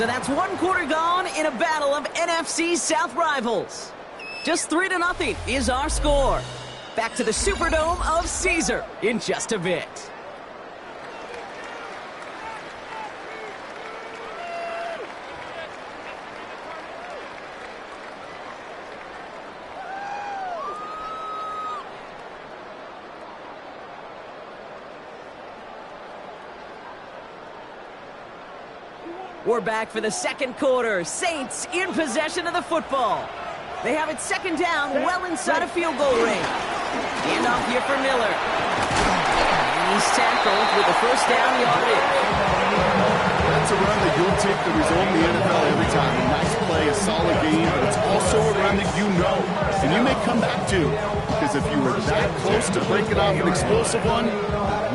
So that's one quarter gone in a battle of NFC South rivals. Just 3-0 is our score. Back to the Superdome of Caesar in just a bit. We're back for the second quarter. Saints in possession of the football. They have it second down, well inside a field goal range. Hand off here for Miller. And he's tackled with the first down yardage. That's a run that you'll take the result in the NFL every time. A nice play, a solid game, but it's also a run that you know, and you may come back to. Because if you were that close to breaking off an explosive one,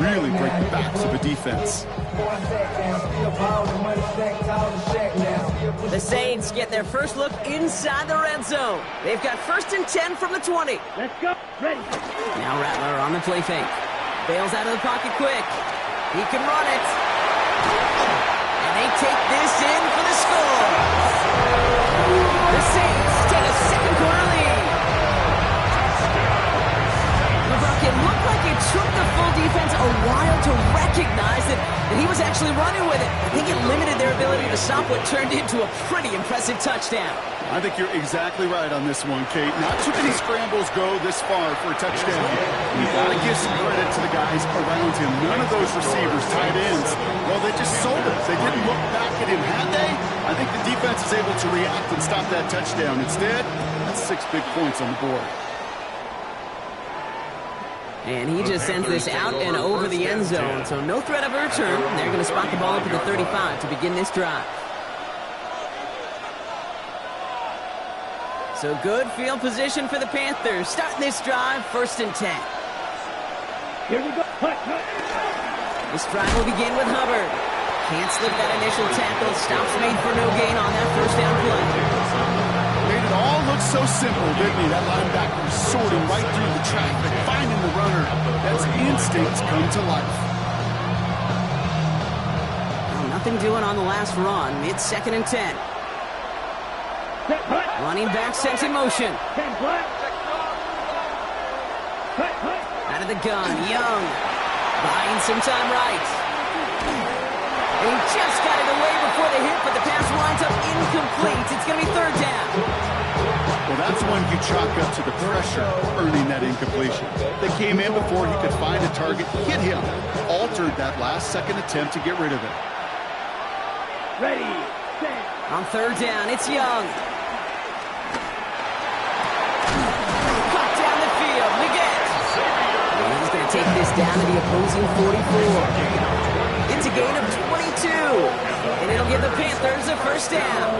really break the backs of a defense. The Saints get their first look inside the red zone. They've got 1st and 10 from the 20. Let's go. Ready. Now Rattler on the play fake. Bails out of the pocket quick. He can run it. And they take this in for the score. The Saints take a second quarter lead. It looked like it took the full defense a while to recognize that he was actually running with it. I think it limited their ability to stop what turned into a pretty impressive touchdown. I think you're exactly right on this one, Kate. Not too many scrambles go this far for a touchdown. You've got to give some credit to the guys around him. None of those receivers, tight ends, well, they just sold it. They didn't look back at him, had they? I think the defense is able to react and stop that touchdown. Instead, that's 6 big points on the board. And he just sends this out and over the end zone, so no threat of a return. They're going to spot the ball up at the 35 to begin this drive. So good field position for the Panthers. Starting this drive, 1st and 10. Here we go. This drive will begin with Hubbard. Can't slip that initial tackle. Stops made for no gain on that first down play. Made it all look so simple, didn't he? That linebacker sorting right through the traffic, finding the runner. That's instincts come to life. Well, nothing doing on the last run. It's 2nd and 10. Running back sent in motion. Out of the gun, Young. Buying some time right. And he just got it away before the hit, but the pass winds up incomplete. It's going to be 3rd down. Well, that's one you chalk up to the pressure earning that incompletion. They came in before he could find a target, hit him, altered that last-second attempt to get rid of it. Ready, set. On 3rd down, it's Young. Caught down the field, Leggett. And he's going to take this down to the opposing 44. It's a gain of 22, and it'll give the Panthers a 1st down.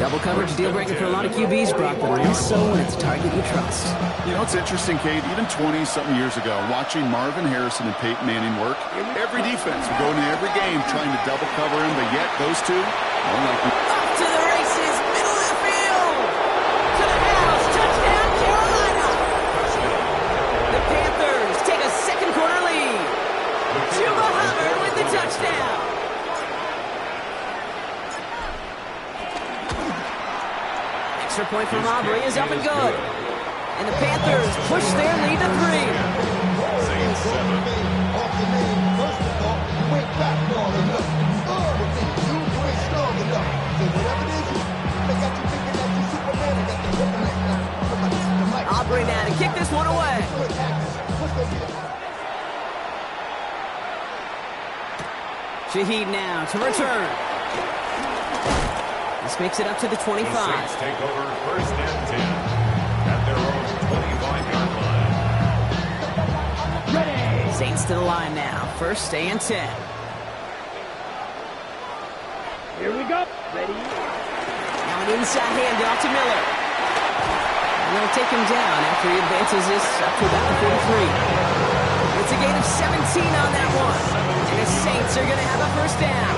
Double coverage deal breaker for a lot of QBs, Brock, but less so when it's a target you trust. You know, it's interesting, Kate, even 20-something years ago, watching Marvin Harrison and Peyton Manning work, every defense would go into every game trying to double cover him, but yet those two, unlike off to the races, middle of the field, to the house, touchdown, Carolina. The Panthers take a second quarter lead. Chuba Hubbard with the touchdown. Extra point from Aubrey is up and good. And the Panthers push their lead to 3. Saints 7. Aubrey now to kick this one away. Shaheed now to return. This makes it up to the 25. The Saints take over 1st and 10 at their own 25-yard line. Ready. Saints to the line now. 1st and 10. Here we go. Ready. Now an inside handoff to Miller. And they'll take him down after he advances this up to about the 43. It's a gain of 17 on that one. And the Saints are going to have a 1st down.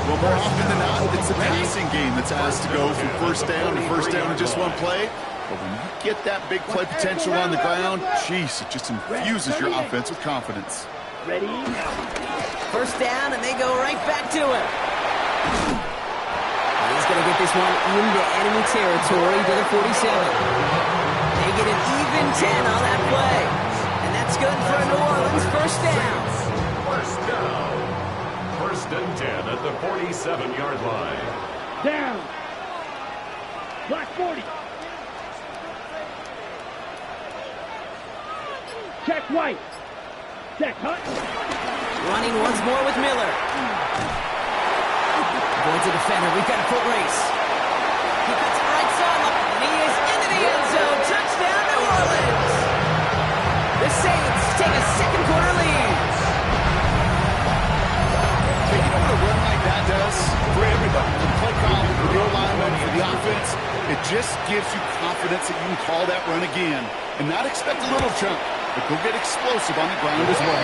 Well, more often than not, it's the passing game that's asked to go from 1st down to 1st down in just one play. But when you get that big play potential on the ground, jeez, it just infuses your offense with confidence. Ready. 1st down, and they go right back to it. He's going to get this one into enemy territory to the 47. They get an even 10 on that play. And that's good for a New Orleans first down. First down. First and 10 at the 47-yard line. Down. Black 40. Check white. Check hut. Running once more with Miller. Avoids a defender. We've got a foot race. He cuts it right side, and he is into the end zone. Touchdown, New Orleans. The Saints take a second quarter lead. You know what a run like that does for everybody, for the play call, for the alignment, for the offense? It just gives you confidence that you can call that run again and not expect a little jump, but go get explosive on the ground as well.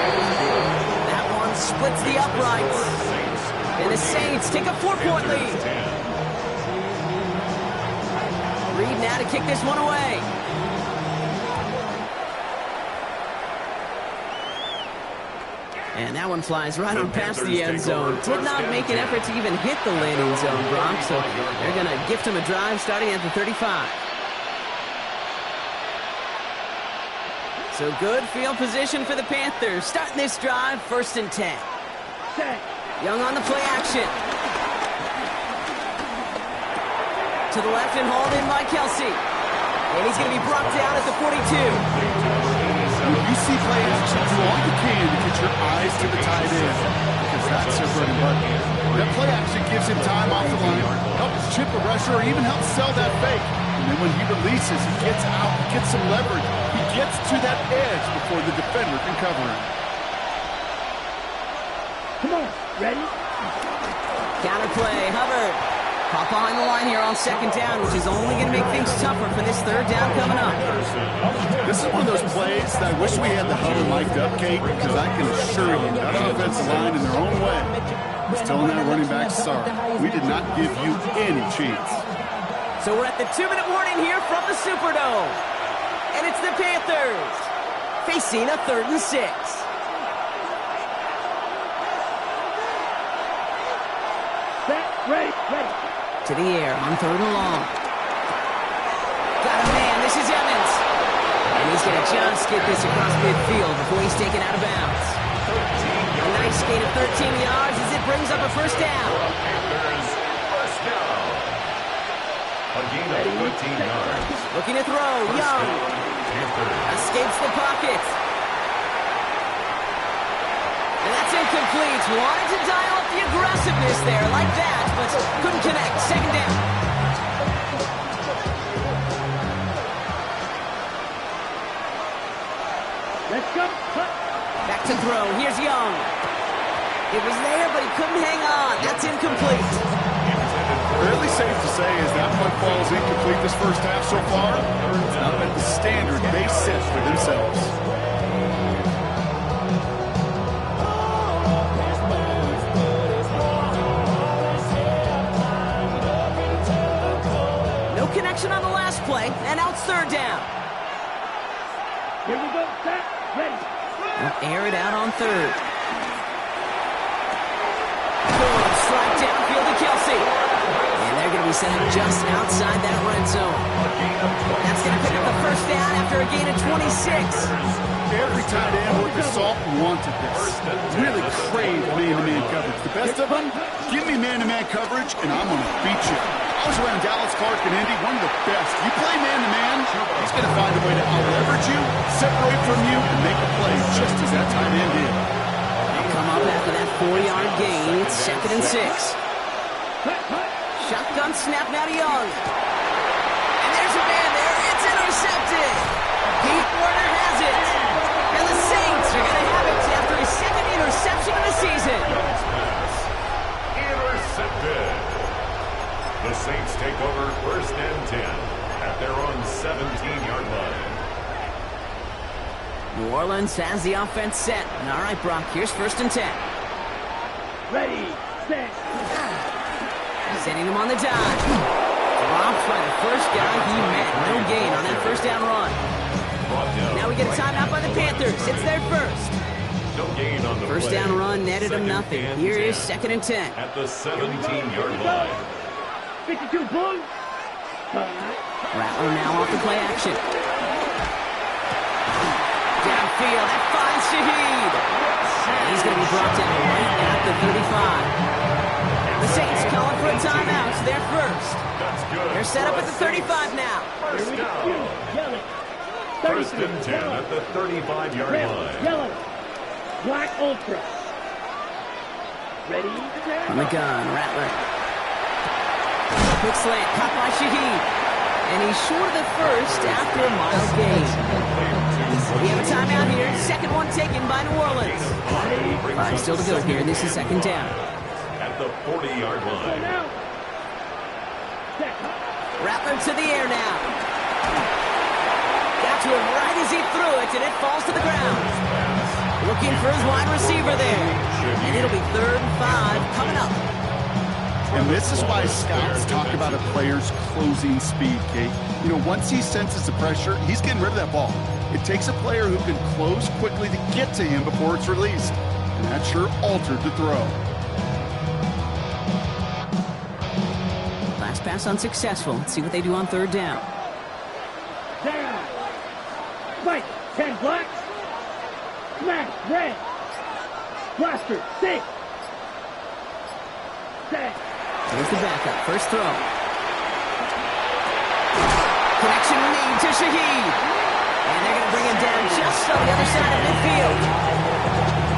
That one splits the uprights. And the Saints take a 4-point lead. Reed now to kick this one away. And that one flies right on past the end zone. Did not make an effort to even hit the landing zone, Brock, so they're going to gift him a drive starting at the 35. So good field position for the Panthers. Starting this drive, 1st and 10. Set. Young on the play action. To the left and hauled in by Kelsey. And he's going to be brought down at the 42. When you see play action, do all you can to get your eyes to the tight end, because that's their bread and butter. That play action gives him time off the line, helps chip a rusher, or even helps sell that fake. And then when he releases, he gets out, he gets some leverage. He gets to that edge before the defender can cover him. Come on. Ready? Counter play, Hubbard. Caught behind the line here on 2nd down, which is only going to make things tougher for this 3rd down coming up. This is one of those plays that I wish we had the Hubbard mic'd up, Kate, because I can assure you that offensive line in their own way is telling that running back, sorry, we did not give you any chance. So we're at the 2-minute warning here from the Superdome. And it's the Panthers facing a 3rd and 6. Set. Ready. Ready. To the air on 3rd and long. Got a man. This is Evans. And he's going to just get this across midfield before he's taken out of bounds. A nice gain of 13 yards as it brings up a 1st down. Panthers, first down. A gain of 13 yards. Looking to throw. Young. Escapes the pocket. And that's incomplete. Wanted to dial up the aggressiveness there like that, but couldn't connect. 2nd down. Let's go. Cut. Back to throw. Here's Young. It was there, but he couldn't hang on. That's incomplete. Fairly safe to say as that punt falls incomplete this first half so far, it's not at the standard they set for themselves. No connection on the last play, and now it's 3rd down. Here we go. Set. Ready. They'll air it out on 3rd. Boom, strike downfield to Kelsey. And they're going to be set up just outside that red zone. That's going to pick up the 1st down after a gain of 26. Every tight end worth the salt wanted this. Really crave man-to-man coverage. The best of them, give me man-to-man coverage, and I'm going to beat you. I was around Dallas, Clark, and Indy, one of the best. You play man-to-man, he's going to find a way to out-leverage you, separate from you, and make a play just as that tight end did. They'll come up after that 4-yard gain. It's 2nd and 6. Cut. Cut. Shotgun snap now to Young. And there's a man there. It's intercepted. Pete Warner has it. And the Saints are going to have it after his 2nd interception of the season. Intercepted. The Saints take over 1st and 10 at their own 17-yard line. New Orleans has the offense set. And all right, Brock, here's 1st and 10. Ready. Set. Sending him on the dive. Dropped by the first guy he met. No gain on that 1st down run. Now we get a timeout by the Panthers. It's their 1st. No gain on the First play. down run netted him Second nothing. and Here is 10 2nd and 10. at the 17-yard line. 52 Blue. Rattler now off the play action. Downfield, that finds Shaheed. And he's going to be brought down right at the 35. The Saints calling for a timeout. So they're first. That's good. They're set up at the 35 now. First down. Yellow. First and 10 at the 35-yard Red, line. yellow. Black Ultra. Ready? On the gun, Rattler. Quick slant, caught by Shaheed. And he's short of the first after a mile gain. We have a timeout here. Second one taken by New Orleans. 5 still to go here. This is 2nd down. At the 40-yard line. Now. Rattler to the air now. Got to him right as he threw it, and it falls to the ground. Looking for his wide receiver there. And it'll be 3rd and 5 coming up. And this is why scouts talk about a player's closing speed, Kate. You know, once he senses the pressure, he's getting rid of that ball. It takes a player who can close quickly to get to him before it's released. And that sure altered the throw. Last pass unsuccessful. Let's see what they do on 3rd down. Down. Fight. 10 black. Smash. Red. Blaster. 6. 7. Here's the backup. First throw. Connection made to Shaheed. And they're going to bring him down just on the other side of midfield.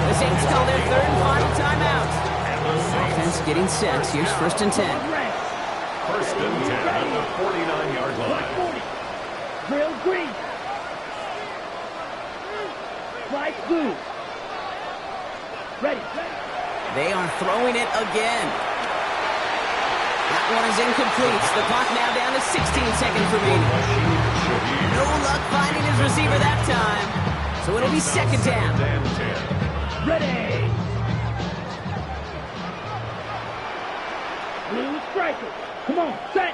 The Saints call their 3rd and final timeout. Offense getting set. Here's 1st and 10. First and 10 at the 49-yard line. 40. Drill green. Light blue. Ready. They are throwing it again. That one is incomplete. The clock now down to 16 seconds remaining. No luck finding his receiver that time. So it'll be 2nd down. Ready. Blue striker. Come on, set.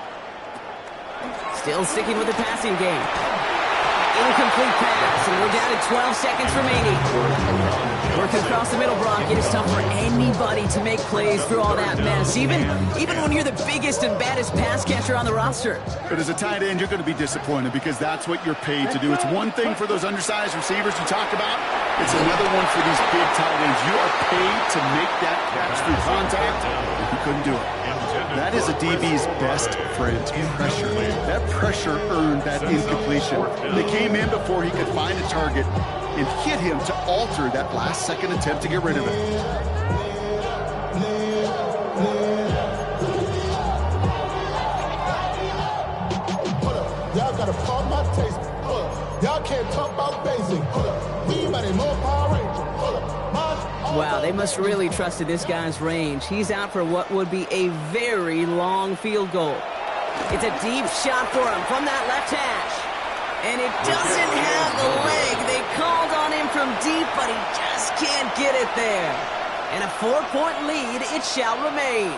Still sticking with the passing game. Incomplete pass, and we're down to 12 seconds remaining. Working across the middle, Brock. It is tough for anybody to make plays through all that mess, even when you're the biggest and baddest pass catcher on the roster. But as a tight end, you're going to be disappointed because that's what you're paid to do. It's one thing for those undersized receivers you talk about. It's another one for these big tight ends. You are paid to make that catch through contact, and you couldn't do it. That is a DB's best friend, pressure. That pressure earned that incompletion. They came in before he could find a target and hit him to alter that last-second attempt to get rid of it. Hold up, y'all gotta pump my taste. Hold up, y'all can't talk about basic. Hold up, we mighty more Power Ranger. Hold up, Wow, they must really trusted this guy's range. He's out for what would be a very long field goal. It's a deep shot for him from that left hash. And it doesn't have the leg. They called on him from deep, but he just can't get it there. And a 4-point lead, it shall remain.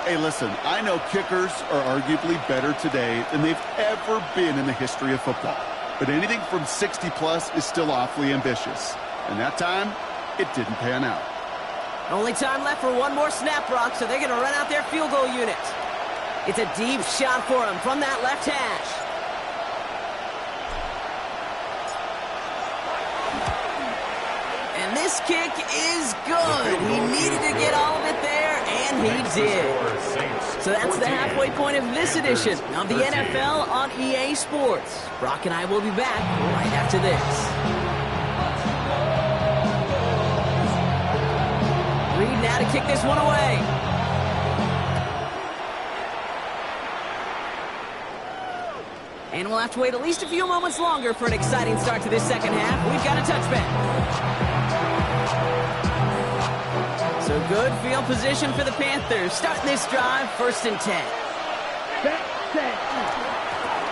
Hey, listen, I know kickers are arguably better today than they've ever been in the history of football. But anything from 60-plus is still awfully ambitious. And that time, it didn't pan out. Only time left for one more snap, Brock, so they're going to run out their field goal unit. It's a deep shot for him from that left hash. And this kick is good. He needed to get all of it there, and he did. So that's the halfway point of this edition of the NFL on EA Sports. Brock and I will be back right after this. Reed now to kick this one away. And we'll have to wait at least a few moments longer for an exciting start to this second half. We've got a touchback. So good field position for the Panthers. Starting this drive, 1st and 10.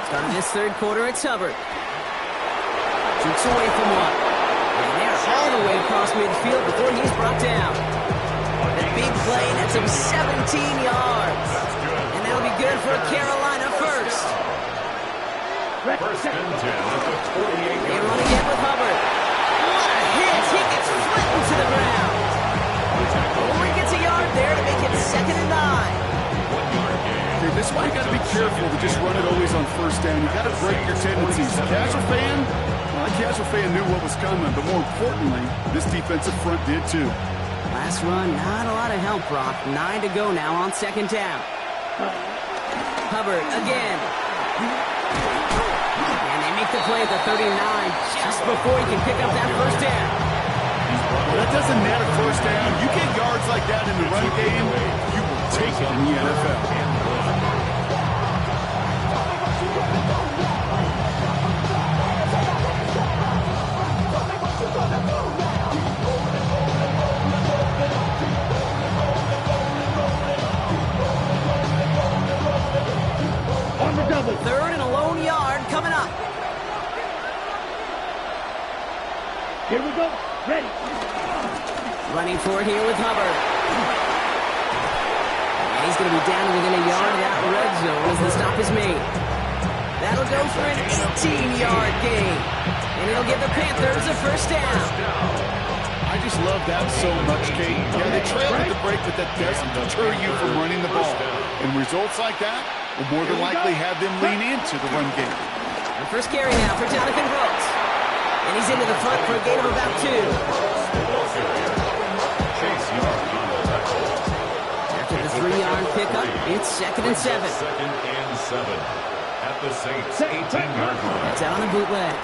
Starting this third quarter, it's Hubbard. Shoots away from one. And they're all the way across midfield before he's brought down. That big play, that's him 17 yards. And that'll be good for Carolina first. First and 10 at the 48. They run again with Hubbard. What a hits. He gets flattened to the ground. Only gets a yard there to make it 2nd and 9. Okay, this is why you got to be careful to just run it always on first down. You got to break your tendencies. Casual fan, well, the casual fan knew what was coming, but more importantly, this defensive front did too. Last run, not a lot of help, Brock. 9 to go now on 2nd down. Hubbard again. And they make the play at the 39 just before he can pick up that first down. Well, that doesn't net a first down. You get yards like that in the run game, you will take it in the NFL. Third and a lone yard coming up. Here we go. Ready. Running for it here with Hubbard. And he's going to be down within a yard of that red zone as the stop is made. That'll go for an 18-yard gain. And it'll give the Panthers a first down. I just love that so much, Kate. Yeah, they trail at the break, but that doesn't deter you from running the ball. And results like that will more than likely have them lean into the run game. The first carry now for Jonathan Brooks. And he's into the front for a gain of about 2. After the 3-yard pickup, it's 2nd and 7. 2nd and 7 at the Saints 18-yard line. It's out on the bootleg.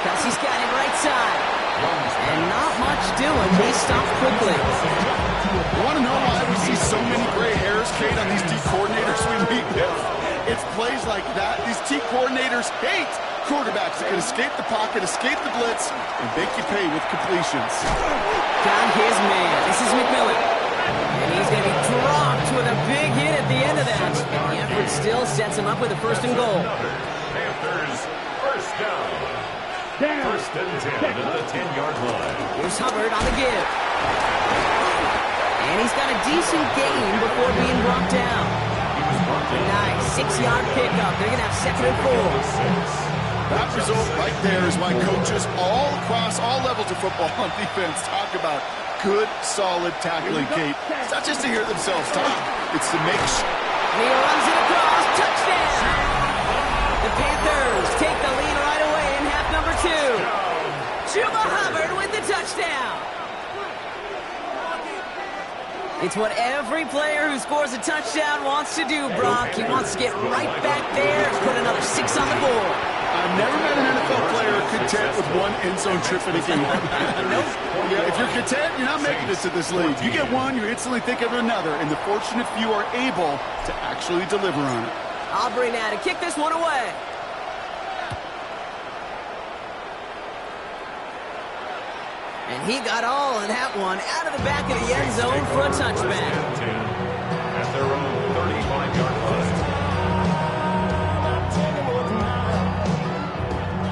Kelsey's got it right side. And not much doing. He stopped quickly. You want to know why we see so many gray hairs, Kate, on these D coordinators we meet with? It's plays like that. These T coordinators hate quarterbacks that can escape the pocket, escape the blitz, and make you pay with completions. Got his man. This is McMillan. And he's going to be dropped with a big hit at the end of that. And the effort still sets him up with a 1st and goal. Panthers first down. 1st and 10 at the 10-yard line. Here's Hubbard on the give. And he's got a decent gain before being brought down. Nice 6-yard pickup. They're going to have 2nd and 4. That result right there is why coaches all across all levels of football on defense talk about good, solid tackling, Kate. It's not just to hear themselves talk. It's to make sure. And he runs it across. Touchdown! The Panthers take the lead right away in half number 2. Chuba Hubbard with the touchdown. It's what every player who scores a touchdown wants to do, Brock. He wants to get right back there and put another 6 on the board. I've never met an NFL player content with one end zone trip in a game. Nope. Yeah, if you're content, you're not making it to this league. You get one, you instantly think of another, and the fortunate few are able to actually deliver on it. Aubrey now to kick this one away. And he got all of that one out of the back of the end zone for a touchback. At their own 35-yard line.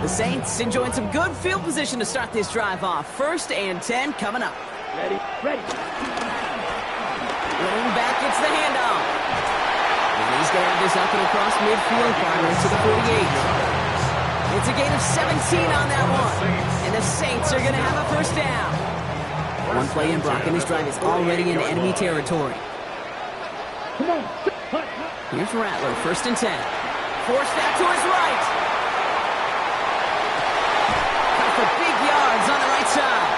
The Saints enjoying some good field position to start this drive off. 1st and 10 coming up. Ready. Running back gets the handoff. And he's going to have this up and across midfield, partner to the 48. It's a gain of 17 on that one. And the Saints are going to have a first down. One play in, Brock, and this drive is already in enemy territory. Come on. Here's Rattler, 1st and 10. Forced out to his right. Got for big yards on the right side.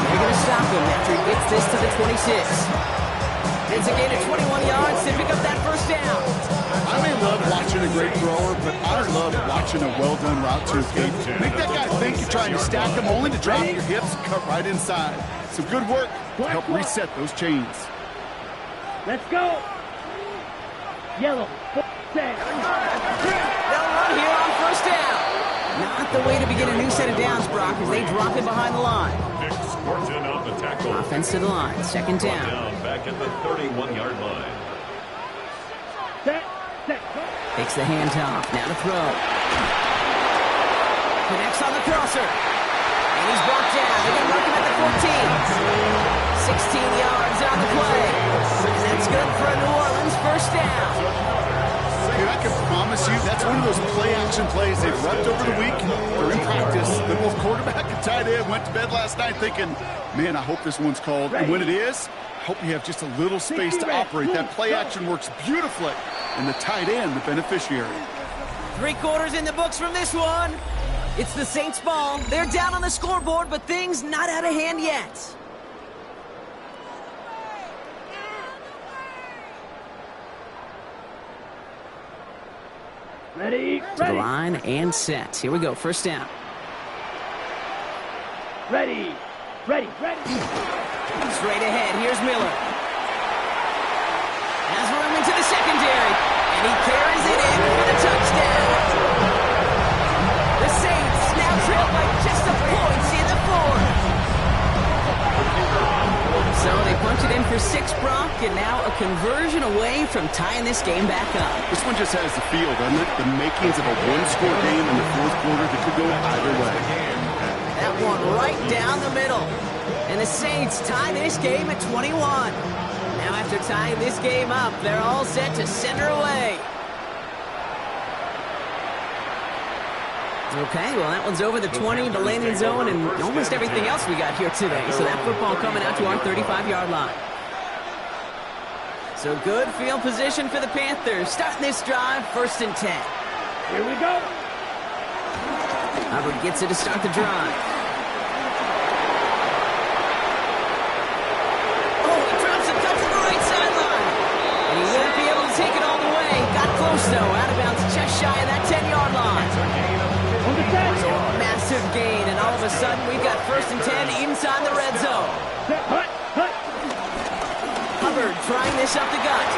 They're going to stop him after he gets this to the 26. It's a gain of 21 yards to pick up that first down. I may love watching a great thrower, but I love watching a well-done route too, Kate. Make that guy think you're trying to stack him only to drop your hips and cut right inside. Some good work to help reset those chains. Let's go. Yellow. They'll run here on first down. Not the way to begin a new set of downs, Brock, as they drop it behind the line. On the tackle. Offense to the line. 2nd down. Back at the 31-yard line. Takes the handoff. Now to throw. Connects on the crosser. And he's brought down. They're going to mark him at the 14. 16 yards on the play. And that's good for a New Orleans first down. Dude, I can promise promise you, that's one of those play-action plays they've repped over the week. They're in practice. The both quarterback and tight end went to bed last night thinking, man, I hope this one's called. And when it is, I hope you have just a little space to operate. That play-action works beautifully. And the tight end, the beneficiary. 3 quarters in the books from this one. It's the Saints' ball. They're down on the scoreboard, but things not out of hand yet. Ready? To the line and set. Here we go. First down. Ready. Ready. Ready. Straight ahead. Here's Miller. Has room into the secondary. And he carries it in for the touchdown. The Saints now trail by just a point in the fourth. So they punch it in for 6, Brock, and now a conversion away from tying this game back up. This one just has the feel, doesn't it? The makings of a one-score game in the fourth quarter that could go either way. That one right down the middle. And the Saints tie this game at 21. Now after tying this game up, they're all set to center away. Okay, well, that one's over the 20, the landing zone, and almost everything else we got here today. So that football coming out to our 35-yard line. So good field position for the Panthers. Starting this drive, 1st and 10. Here we go. Hubbard gets it to start the drive. Oh, he drops a cut to the right sideline. And he won't be able to take it all the way. Got close, though. Out of bounds, just shy of that 10-yard line. So a massive gain, and all of a sudden we've got 1st and 10 inside the red zone. Hubbard trying this up the gut.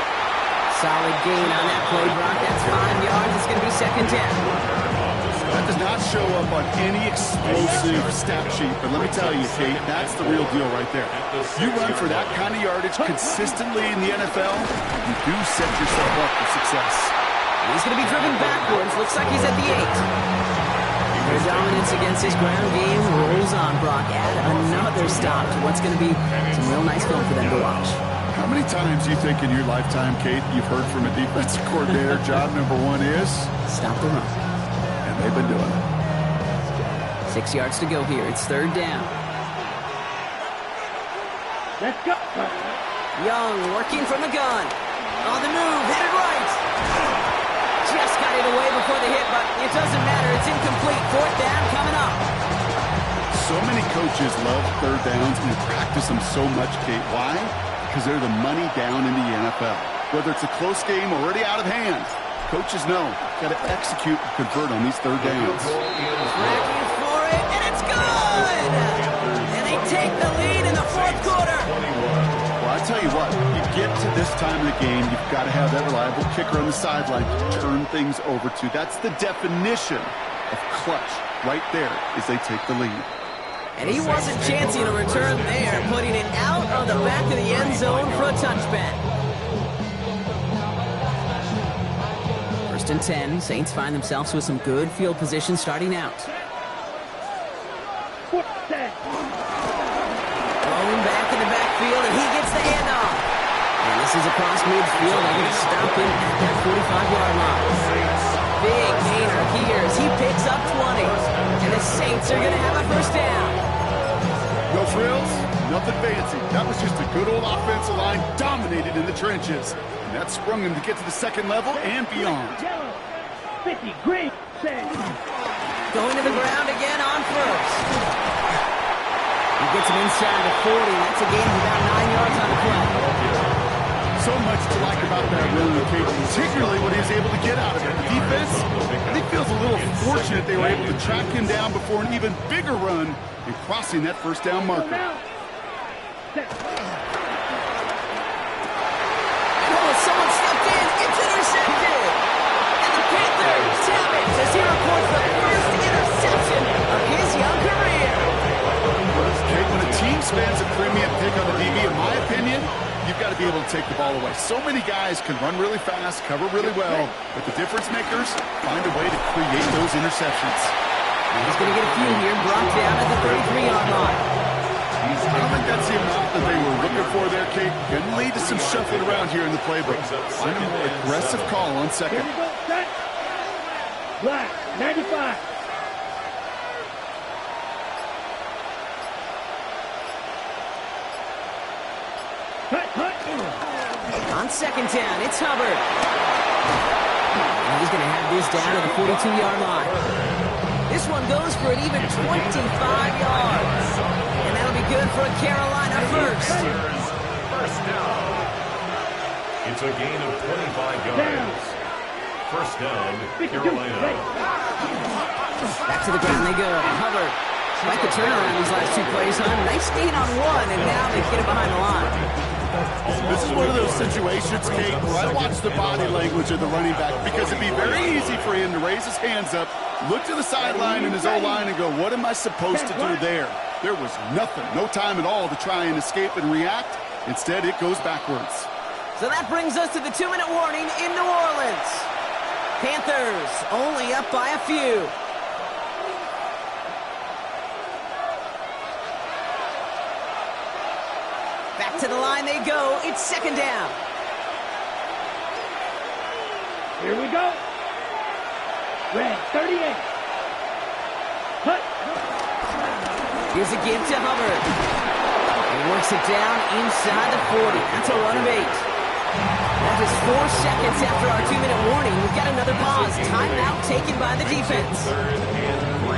Solid gain on that play, Brock. That's 5 yards. It's going to be 2nd down. That does not show up on any explosive stat sheet, but let me tell you, Kate, that's the real deal right there. You run for that kind of yardage consistently in the NFL, you do set yourself up for success. He's going to be driven backwards. Looks like he's at the 8. Their dominance against his ground game rolls on, Brock. Add another stop to what's going to be some real nice film for them to watch. How many times do you think in your lifetime, Kate, you've heard from a defensive coordinator, job number 1 is? Stop the run. And they've been doing it. 6 yards to go here. It's 3rd down. Let's go. Young working from the gun. On the move, headed right. Just got it away before the hit, but it doesn't matter. It's incomplete. 4th down coming up. So many coaches love 3rd downs and practice them so much, Kate. Why? Because they're the money down in the NFL. Whether it's a close game already out of hand, coaches know got to execute and convert on these 3rd downs. Tracking for it, and it's good! And they take the lead in the 4th quarter. Well, I tell you what, you get to this time of the game, you've got to have that reliable kicker on the sideline to turn things over to. That's the definition of clutch right there as they take the lead. And he wasn't chancing a return there, putting it out on the back of the end zone for a touchback. 1st and 10, Saints find themselves with some good field position starting out. Throwing back in the backfield, and he gets the handoff. And this is across midfield. They're going to stop him at that 45-yard line. Big gainer here as he picks up 20. And the Saints are going to have a 1st down. No frills, nothing fancy. That was just a good old offensive line dominated in the trenches. And that sprung him to get to the 2nd level and beyond. 50 green. Going to the ground again on 1st. He gets him inside the 40. That's a gain of about 9 yards on the play. So much to like about that run, Kate, particularly what he was able to get out of it. The defense, I think, feels a little fortunate they were able to track him down before an even bigger run and crossing that 1st down marker. Oh, someone stepped in. It's intercepted. And the Panthers have it as he records the first interception of his young career. Kate, when a team spends a premium pick on the DB, in my opinion, you've got to be able to take the ball away. So many guys can run really fast, cover really well, but the difference makers find a way to create those interceptions. He's going to get a few here, brought down at the 33-yard line. I don't think that's the amount that they were looking for there, Kate. Going to lead to some shuffling around here in the playbook. Find a more aggressive call on 2nd. Black, 95. Cut. On second down, it's Hubbard. And he's going to have this down to the 42-yard line. This one goes for an even 25 yards. And that'll be good for a Carolina first. First down. It's a gain of 25 yards. First down, Carolina. Back to the ground they go. Hubbard. Like the turnaround these last two plays, huh? Nice gain on one, and now they get it behind the line. This is one of those situations, Kate, where I watch the body language of the running back because it'd be very easy for him to raise his hands up, look to the sideline in his O-line and go, what am I supposed to do there? There was nothing, no time at all to try and escape and react. Instead, it goes backwards. So that brings us to the 2-minute warning in New Orleans. Panthers only up by a few. Back to the line they go. It's second down. Here we go. Red, 38. Cut. Here's a give to Hubbard. He works it down inside the 40. That's a run of 8. That is 4 seconds after our 2-minute warning. We've got another pause. Timeout taken by the defense.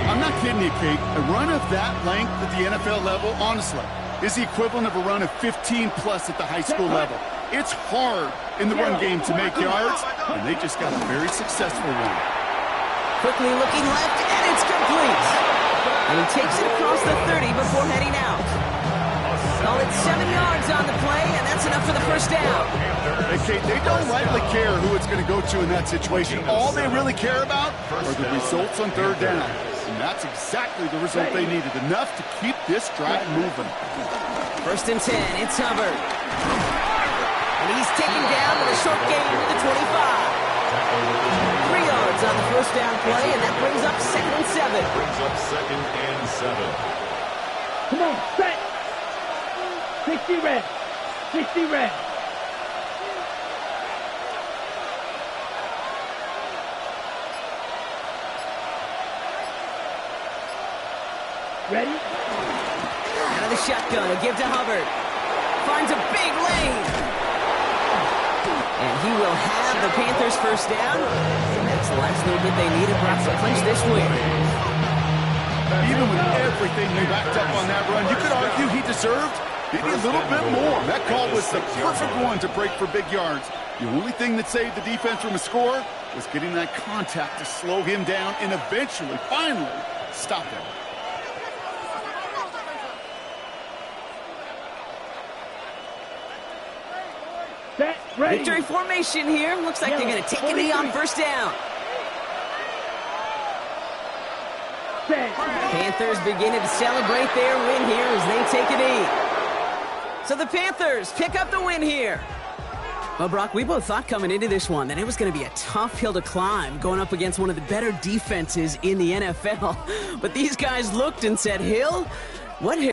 I'm not kidding you, Kate. A run of that length at the NFL level, honestly, is the equivalent of a run of 15-plus at the high school level. It's hard in the run game to make yards, and they just got a very successful one. Quickly looking left, and it's complete. And he takes it across the 30 before heading out. Call it 7 yards on the play, and that's enough for the first down. Hey, Kate, they don't rightly care who it's going to go to in that situation. All they really care about are the results on third down. And that's exactly the result they needed, enough to keep this drive moving. First and 10, it's Hubbard. And he's taken down with a short gain to the 25. 3 yards on the first down play, and that brings up second and 7. Brings up second and 7. Come on, set. 60 red. 60 red. Ready? Out of the shotgun, a give to Hubbard. Finds a big lane. And he will have the Panthers first down. And that's the last little bit they needed perhaps to clinch this win. Even with everything they backed up on that run, you could argue he deserved maybe a little bit more. That call was the perfect one to break for big yards. The only thing that saved the defense from a score was getting that contact to slow him down and eventually, finally, stop him. Set. Ready. Victory formation here. Looks like they're going to take a knee on first down. Set. Panthers beginning to celebrate their win here as they take a knee. So the Panthers pick up the win here. Well, Brock, we both thought coming into this one that it was going to be a tough hill to climb going up against one of the better defenses in the NFL. But these guys looked and said, Hill? What hill?